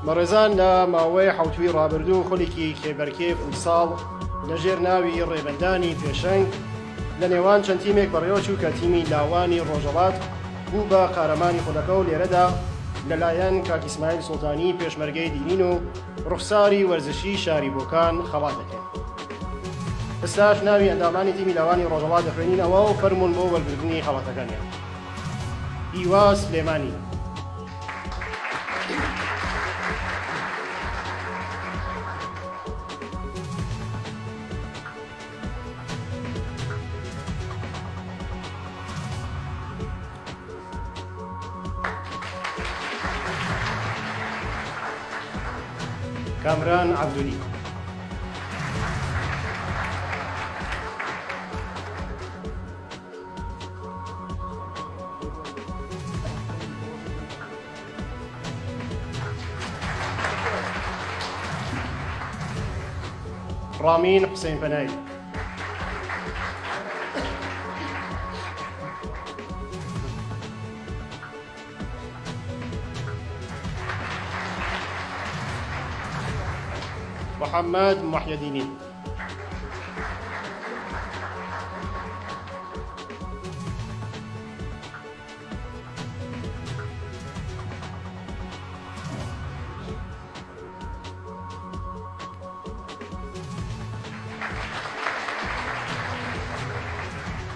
بەڕێزان لە ماوەی حوتوی ڕابردوو خولێکی کێبەرکێف و ساڵ لەژێر ناوی ڕێبەندانی پێشەنگ لە نێوان چەند تیمێک بەڕێوە چوو کە تیمی لاوانی ڕۆژهەڵات بوو بە قارەمانی خولەکە و لێرەدا لەلایەن کاک ئیسماعیل سوڵتانی پێشمەرگەی دینین و ڕوخساری وەرزشی شاری بۆکان خەڵات دەکرێت. ئێستاش ناوی ئەندامانی تیمی لاوانی ڕۆژهەڵات دەخوێنینەوە و فەرمون بۆ وەرگرتنی خەڵاتەکانیان. هیوا سلێمانی، کامران عەبدولی، رامین حوسێن پەنایی، محەممەد موحیەدینی،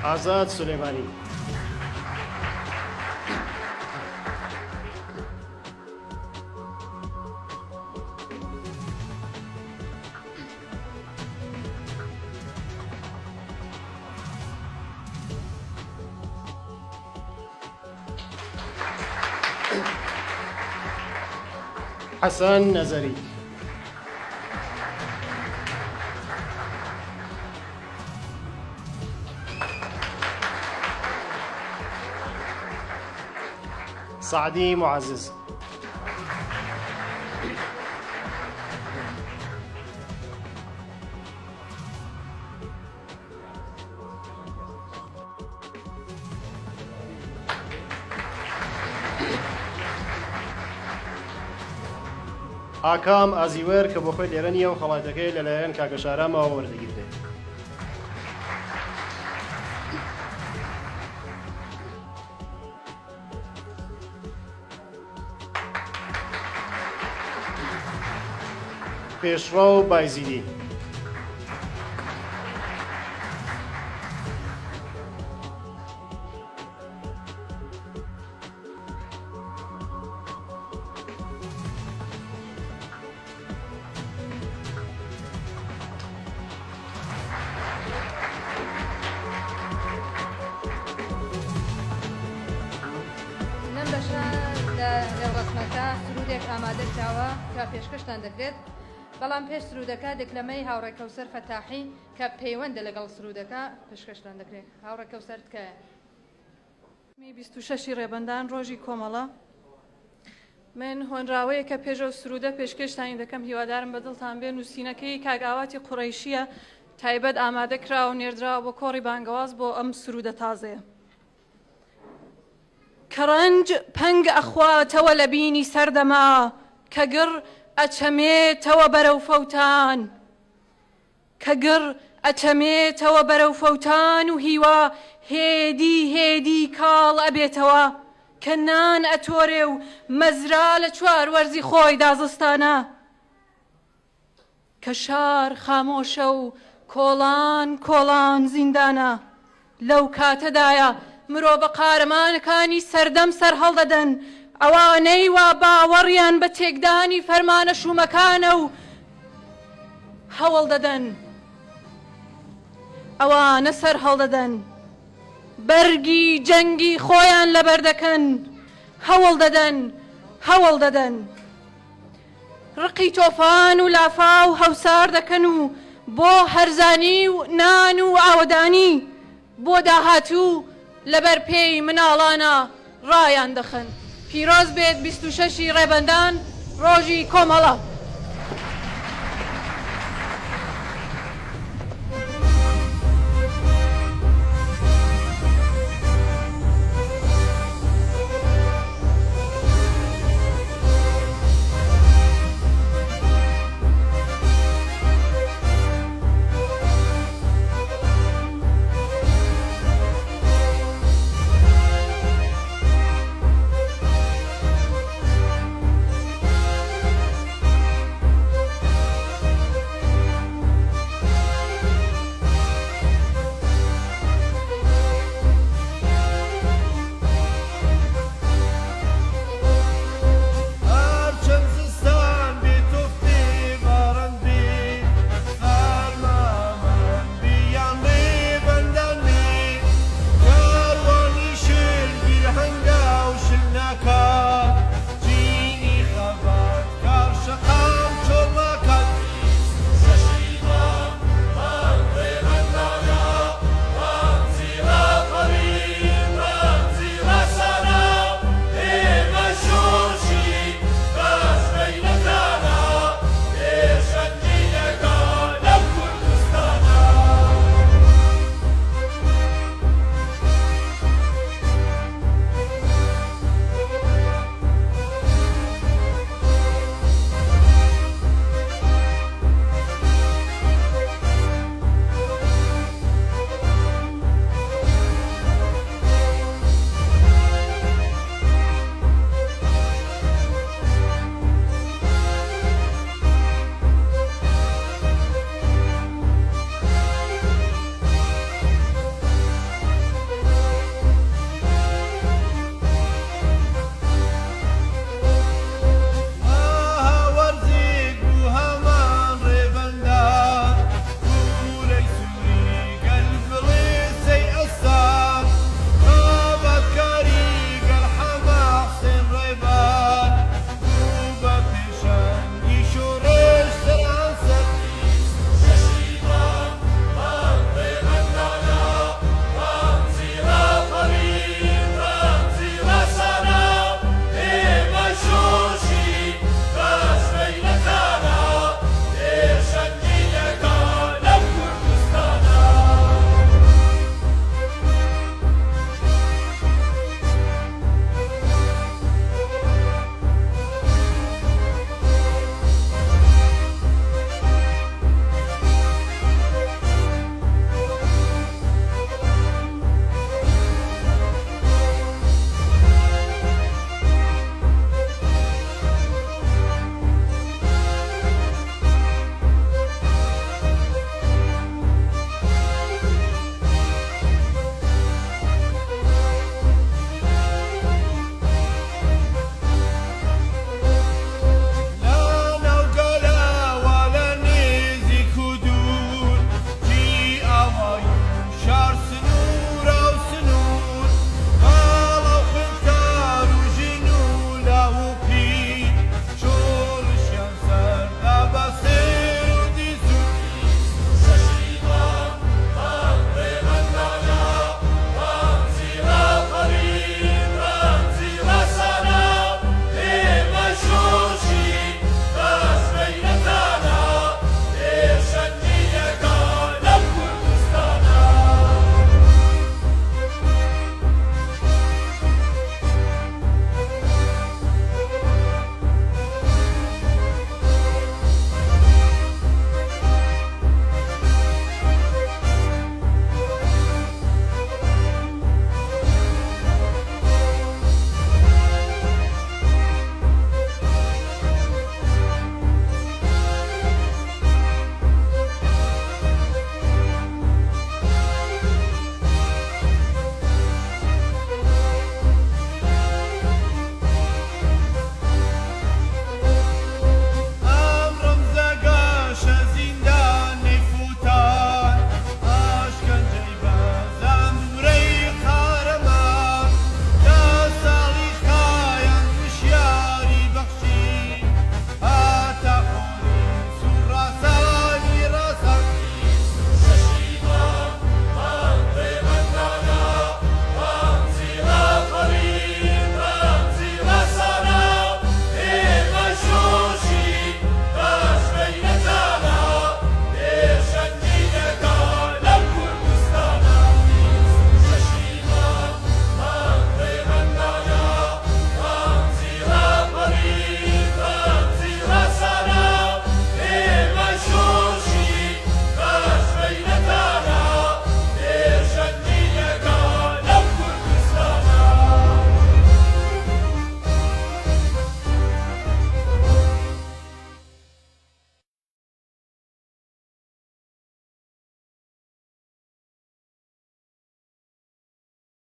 ئازاد سولێمانی، حەسەن نەزەری، سعدی معزز، ئاکام ئازیوەر کە بۆ خۆی لێرە نییە و خەڵاتەکەی لەلایەن کاکە شارامەوە وەردەگیرێت. پێشڕەو بایزیدی، لەم بەشە لە ڕسمەکە سرودێک ئامادە کراوە کە پێشکەشتان دەکرێت، بەڵام پێش سرودەکە دەکلەمەی هاوڕێ کەوسەر فەتاحی کە پەیوەندە لەگەڵ سرودەکە پێشکەشتان دەکرێت. هاوڕێ کەوسەر تکایە. 26 ڕێبەندان ڕۆژی کۆمەڵە. من هۆنراوەیە کە پێشەو سرودە پێشکەشتانی دەکەم، هیوادارم بەدڵتان بێ نووسینەکەی کاگاواتی قوڕەیشیە تایبەت ئامادە کراوە و نێردراوە بۆ کۆڕی بانگەواز بۆ ئەم سرودە تازەیە. کەڕەنج پەنگ ئەخواتەوە لە بینی سەردەما کە گڕ ئەچەمێتەوە بەرەو فەوتان، کە گڕ ئەچەمێتەوە بەرەو فەوتان و هیوا هێدی هێدی کاڵ ئەبێتەوە، کە نان ئەتۆرێ و مەزرا لە چوار وەرزی خۆی دازستانە، کە شار خامۆشە و کۆڵان کۆڵان زیندانە. لەو کاتەدایە مرۆڤ بە قارەمانەکانی سەردەم سەر هەڵدەدەن، ئەوانەی وا باوەڕیان بە تێکدانی فەرمانە شومەکانە و هەوڵ دەدەن، ئەوانە سەر هەڵدەدەن، بەرگی جەنگی خۆیان لەبەر دەکەن، هەوڵ دەدەن هەوڵ دەدەن، ڕقی تۆفان و لافا و هەوسار دەکەن و بۆ هەرزانی و نان و ئاوەدانی بۆ داهاتوو لەبەر پێی مناڵانە ڕایان دەخەن. پیرۆز بێت 26 ڕێبەندان ڕۆژی کۆمەڵە.